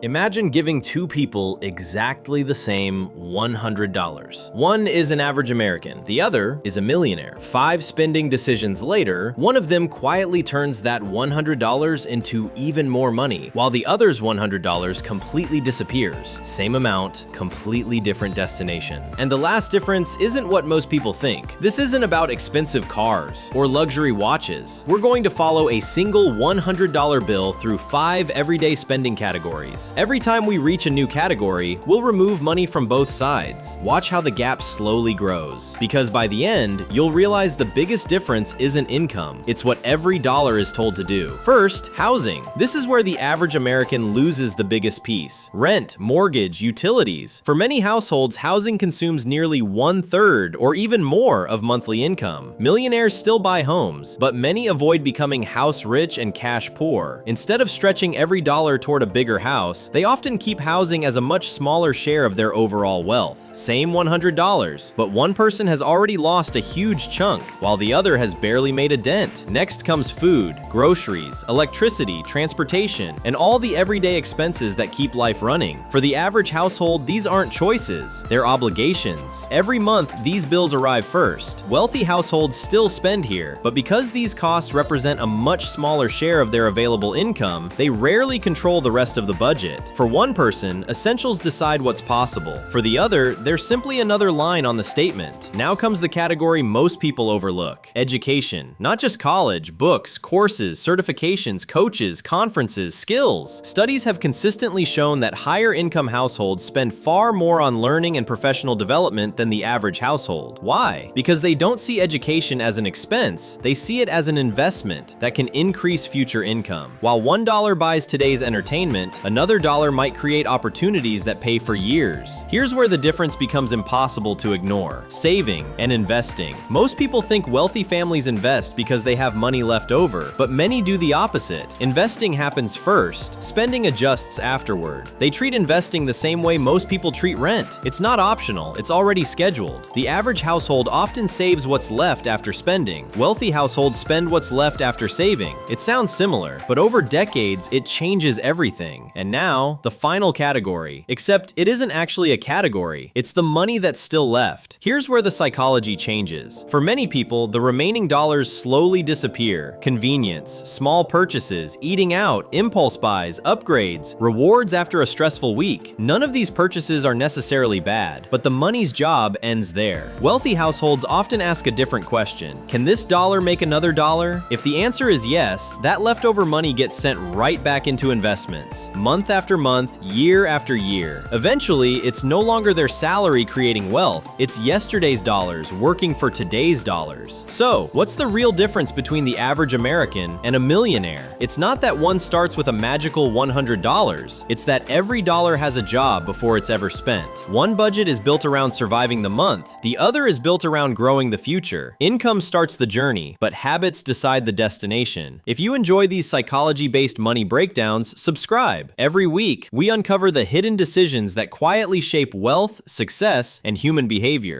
Imagine giving two people exactly the same $100. One is an average American, the other is a millionaire. 5 spending decisions later, one of them quietly turns that $100 into even more money, while the other's $100 completely disappears. Same amount, completely different destination. And the last difference isn't what most people think. This isn't about expensive cars or luxury watches. We're going to follow a single $100 bill through 5 everyday spending categories. Every time we reach a new category, we'll remove money from both sides. Watch how the gap slowly grows. Because by the end, you'll realize the biggest difference isn't income, it's what every dollar is told to do. First, housing. This is where the average American loses the biggest piece. Rent, mortgage, utilities. For many households, housing consumes nearly 1/3 or even more of monthly income. Millionaires still buy homes, but many avoid becoming house rich and cash poor. Instead of stretching every dollar toward a bigger house, they often keep housing as a much smaller share of their overall wealth. Same $100, but one person has already lost a huge chunk, while the other has barely made a dent. Next comes food, groceries, electricity, transportation, and all the everyday expenses that keep life running. For the average household, these aren't choices, they're obligations. Every month, these bills arrive first. Wealthy households still spend here, but because these costs represent a much smaller share of their available income, they rarely control the rest of the budget. For one person, essentials decide what's possible. For the other, they're simply another line on the statement. Now comes the category most people overlook: education. Not just college, books, courses, certifications, coaches, conferences, skills. Studies have consistently shown that higher income households spend far more on learning and professional development than the average household. Why? Because they don't see education as an expense, they see it as an investment that can increase future income. While $1 buys today's entertainment, another dollar might create opportunities that pay for years. Here's where the difference becomes impossible to ignore: saving and investing. Most people think wealthy families invest because they have money left over, but many do the opposite. Investing happens first, spending adjusts afterward. They treat investing the same way most people treat rent. It's not optional, it's already scheduled. The average household often saves what's left after spending. Wealthy households spend what's left after saving. It sounds similar, but over decades, it changes everything. And now, the final category. Except it isn't actually a category, it's the money that's still left. Here's where the psychology changes. For many people, the remaining dollars slowly disappear. Convenience, small purchases, eating out, impulse buys, upgrades, rewards after a stressful week. None of these purchases are necessarily bad, but the money's job ends there. Wealthy households often ask a different question: can this dollar make another dollar? If the answer is yes, that leftover money gets sent right back into investments. Month after month, year after year. Eventually, it's no longer their salary creating wealth, it's yesterday's dollars working for today's dollars. So, what's the real difference between the average American and a millionaire? It's not that one starts with a magical $100, it's that every dollar has a job before it's ever spent. One budget is built around surviving the month, the other is built around growing the future. Income starts the journey, but habits decide the destination. If you enjoy these psychology-based money breakdowns, subscribe. Every week, we uncover the hidden decisions that quietly shape wealth, success, and human behavior.